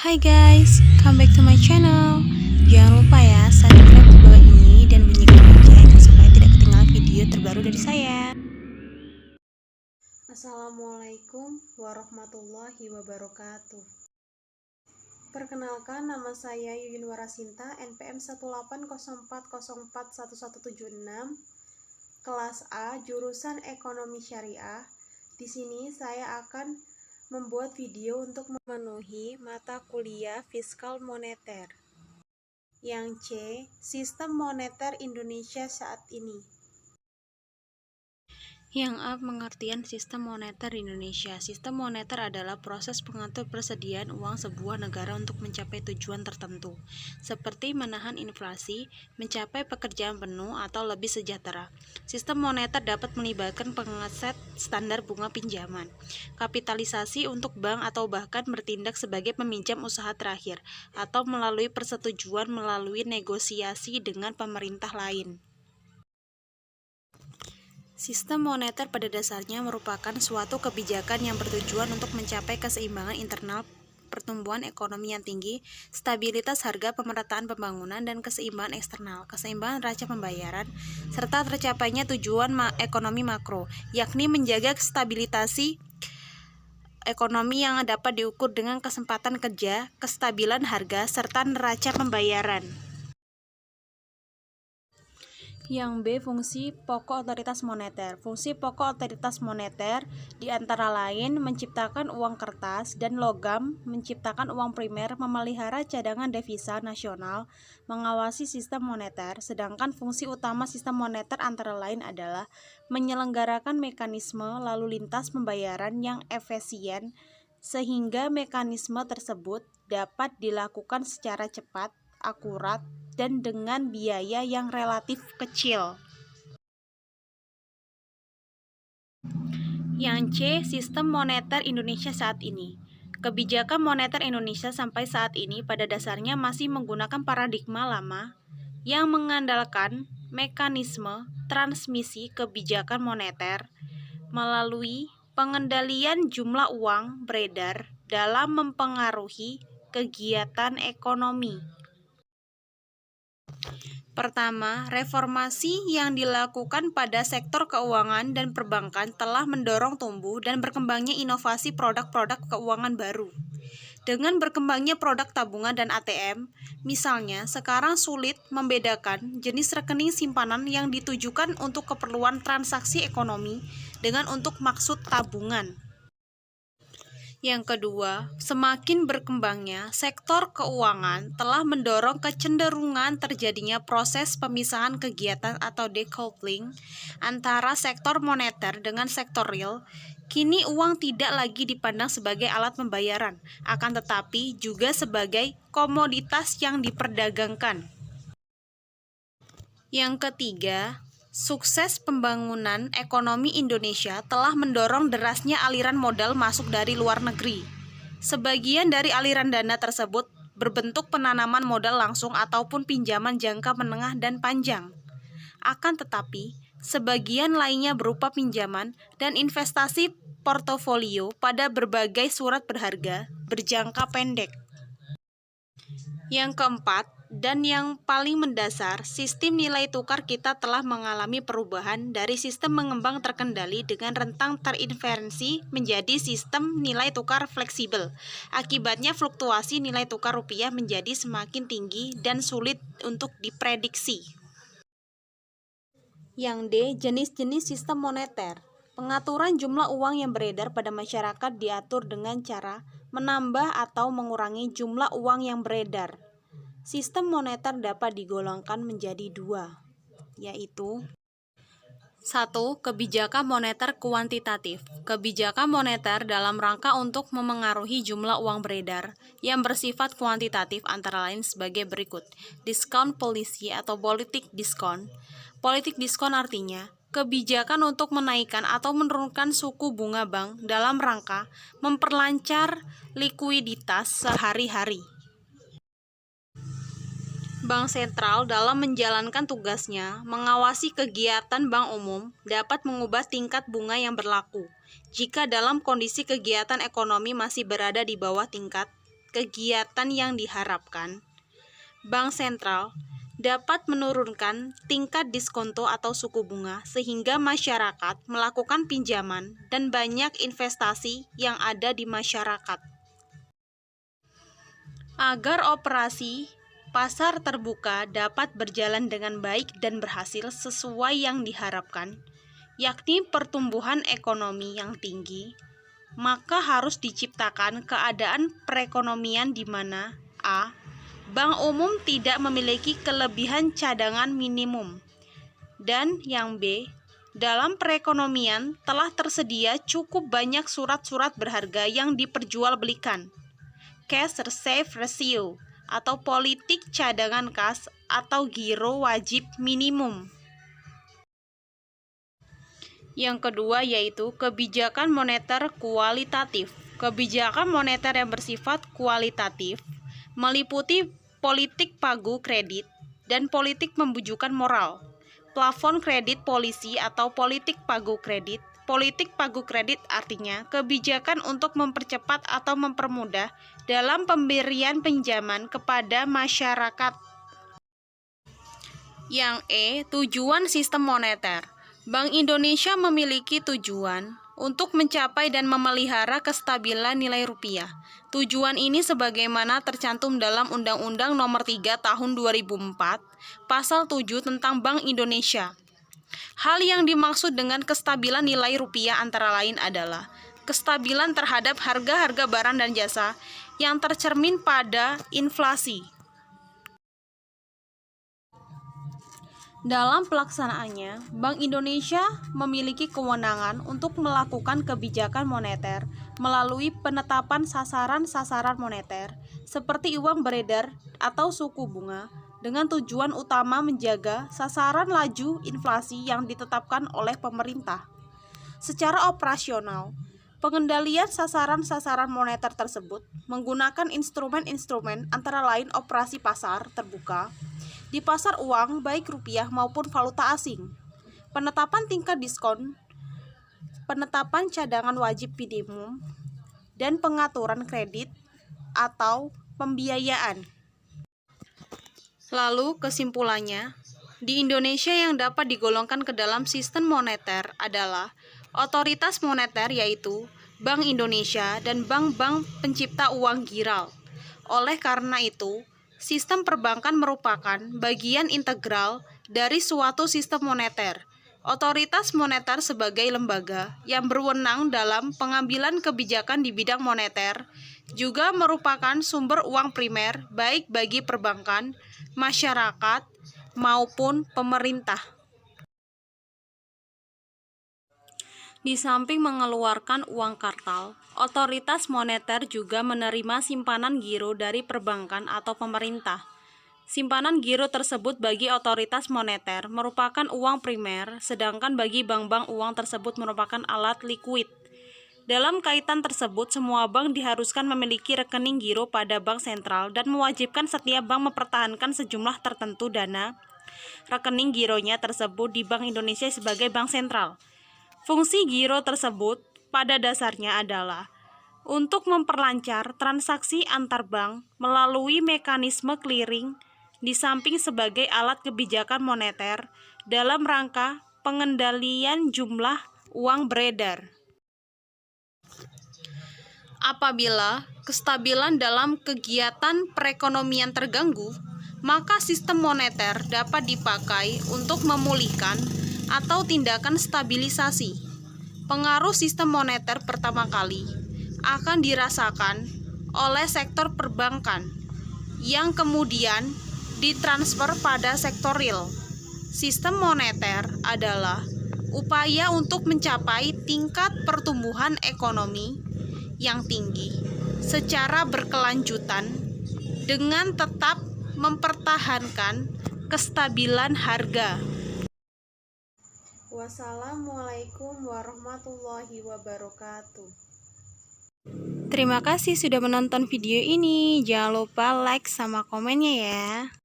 Hai guys, come back to my channel. Jangan lupa ya, subscribe di bawah ini dan bunyikan lonceng supaya tidak ketinggalan video terbaru dari saya. Assalamualaikum warahmatullahi wabarakatuh. Perkenalkan, nama saya Yuyun Warasinta, NPM 180404176, kelas A, jurusan Ekonomi Syariah. Di sini saya akan membuat video untuk memenuhi mata kuliah Fiskal Moneter. Yang C, Sistem Moneter Indonesia saat ini. Yang A, pengertian sistem moneter Indonesia. Sistem moneter adalah proses pengatur persediaan uang sebuah negara untuk mencapai tujuan tertentu, seperti menahan inflasi, mencapai pekerjaan penuh, atau lebih sejahtera. Sistem moneter dapat melibatkan pengeset standar bunga pinjaman, kapitalisasi untuk bank atau bahkan bertindak sebagai peminjam usaha terakhir, atau melalui persetujuan melalui negosiasi dengan pemerintah lain. Sistem moneter pada dasarnya merupakan suatu kebijakan yang bertujuan untuk mencapai keseimbangan internal, pertumbuhan ekonomi yang tinggi, stabilitas harga, pemerataan pembangunan, dan keseimbangan eksternal, keseimbangan neraca pembayaran, serta tercapainya tujuan ekonomi makro, yakni menjaga stabilitas ekonomi yang dapat diukur dengan kesempatan kerja, kestabilan harga, serta neraca pembayaran. Yang B, fungsi pokok otoritas moneter. Fungsi pokok otoritas moneter diantara lain menciptakan uang kertas dan logam, menciptakan uang primer, memelihara cadangan devisa nasional, mengawasi sistem moneter. Sedangkan fungsi utama sistem moneter antara lain adalah menyelenggarakan mekanisme lalu lintas pembayaran yang efisien sehingga mekanisme tersebut dapat dilakukan secara cepat, akurat, dan dengan biaya yang relatif kecil. Yang C, sistem moneter Indonesia saat ini. Kebijakan moneter Indonesia sampai saat ini pada dasarnya masih menggunakan paradigma lama yang mengandalkan mekanisme transmisi kebijakan moneter melalui pengendalian jumlah uang beredar dalam mempengaruhi kegiatan ekonomi. Pertama, reformasi yang dilakukan pada sektor keuangan dan perbankan telah mendorong tumbuh dan berkembangnya inovasi produk-produk keuangan baru. Dengan berkembangnya produk tabungan dan ATM, misalnya, sekarang sulit membedakan jenis rekening simpanan yang ditujukan untuk keperluan transaksi ekonomi dengan untuk maksud tabungan. Yang kedua, semakin berkembangnya sektor keuangan telah mendorong kecenderungan terjadinya proses pemisahan kegiatan atau decoupling antara sektor moneter dengan sektor real. Kini uang tidak lagi dipandang sebagai alat pembayaran, akan tetapi juga sebagai komoditas yang diperdagangkan. Yang ketiga, sukses pembangunan ekonomi Indonesia telah mendorong derasnya aliran modal masuk dari luar negeri. Sebagian dari aliran dana tersebut berbentuk penanaman modal langsung ataupun pinjaman jangka menengah dan panjang. Akan tetapi, sebagian lainnya berupa pinjaman dan investasi portofolio pada berbagai surat berharga berjangka pendek. Yang keempat, dan yang paling mendasar, sistem nilai tukar kita telah mengalami perubahan dari sistem mengembang terkendali dengan rentang terintervensi menjadi sistem nilai tukar fleksibel. Akibatnya fluktuasi nilai tukar rupiah menjadi semakin tinggi dan sulit untuk diprediksi. Yang D, jenis-jenis sistem moneter. Pengaturan jumlah uang yang beredar pada masyarakat diatur dengan cara menambah atau mengurangi jumlah uang yang beredar. Sistem moneter dapat digolongkan menjadi dua, yaitu 1. Kebijakan moneter kuantitatif. Kebijakan moneter dalam rangka untuk memengaruhi jumlah uang beredar yang bersifat kuantitatif antara lain sebagai berikut. Discount policy atau politik diskon. Politik diskon artinya kebijakan untuk menaikkan atau menurunkan suku bunga bank dalam rangka memperlancar likuiditas sehari-hari. Bank sentral dalam menjalankan tugasnya mengawasi kegiatan bank umum dapat mengubah tingkat bunga yang berlaku jika dalam kondisi kegiatan ekonomi masih berada di bawah tingkat kegiatan yang diharapkan, bank sentral dapat menurunkan tingkat diskonto atau suku bunga sehingga masyarakat melakukan pinjaman dan banyak investasi yang ada di masyarakat. Agar operasi pasar terbuka dapat berjalan dengan baik dan berhasil sesuai yang diharapkan, yakni pertumbuhan ekonomi yang tinggi, maka harus diciptakan keadaan perekonomian di mana a. Bank umum tidak memiliki kelebihan cadangan minimum, dan yang b. Dalam perekonomian telah tersedia cukup banyak surat-surat berharga yang diperjualbelikan, cash reserve ratio, atau politik cadangan kas atau giro wajib minimum. Yang kedua yaitu kebijakan moneter kualitatif. Kebijakan moneter yang bersifat kualitatif meliputi politik pagu kredit dan politik pembujukan moral. Plafon kredit polisi atau politik pagu kredit. Politik pagu kredit artinya kebijakan untuk mempercepat atau mempermudah dalam pemberian pinjaman kepada masyarakat. Yang E. Tujuan sistem moneter. Bank Indonesia memiliki tujuan untuk mencapai dan memelihara kestabilan nilai rupiah. Tujuan ini sebagaimana tercantum dalam Undang-Undang Nomor 3 Tahun 2004, Pasal 7 tentang Bank Indonesia. Hal yang dimaksud dengan kestabilan nilai rupiah antara lain adalah kestabilan terhadap harga-harga barang dan jasa yang tercermin pada inflasi. Dalam pelaksanaannya, Bank Indonesia memiliki kewenangan untuk melakukan kebijakan moneter melalui penetapan sasaran-sasaran moneter seperti uang beredar atau suku bunga dengan tujuan utama menjaga sasaran laju inflasi yang ditetapkan oleh pemerintah. Secara operasional, pengendalian sasaran-sasaran moneter tersebut menggunakan instrumen-instrumen antara lain operasi pasar terbuka di pasar uang baik rupiah maupun valuta asing, penetapan tingkat diskon, penetapan cadangan wajib minimum, dan pengaturan kredit atau pembiayaan. Lalu kesimpulannya, di Indonesia yang dapat digolongkan ke dalam sistem moneter adalah otoritas moneter yaitu Bank Indonesia dan bank-bank pencipta uang giral. Oleh karena itu, sistem perbankan merupakan bagian integral dari suatu sistem moneter. Otoritas moneter sebagai lembaga yang berwenang dalam pengambilan kebijakan di bidang moneter juga merupakan sumber uang primer baik bagi perbankan, masyarakat, maupun pemerintah. Di samping mengeluarkan uang kartal, otoritas moneter juga menerima simpanan giro dari perbankan atau pemerintah. Simpanan giro tersebut bagi otoritas moneter merupakan uang primer, sedangkan bagi bank-bank uang tersebut merupakan alat likuid. Dalam kaitan tersebut, semua bank diharuskan memiliki rekening giro pada bank sentral dan mewajibkan setiap bank mempertahankan sejumlah tertentu dana rekening gironya tersebut di Bank Indonesia sebagai bank sentral. Fungsi giro tersebut pada dasarnya adalah untuk memperlancar transaksi antar bank melalui mekanisme clearing di samping sebagai alat kebijakan moneter dalam rangka pengendalian jumlah uang beredar. Apabila kestabilan dalam kegiatan perekonomian terganggu, maka sistem moneter dapat dipakai untuk memulihkan atau tindakan stabilisasi. Pengaruh sistem moneter pertama kali akan dirasakan oleh sektor perbankan yang kemudian ditransfer pada sektor real. Sistem moneter adalah upaya untuk mencapai tingkat pertumbuhan ekonomi yang tinggi secara berkelanjutan dengan tetap mempertahankan kestabilan harga. Wassalamualaikum warahmatullahi wabarakatuh. Terima kasih sudah menonton video ini. Jangan lupa like sama komennya ya.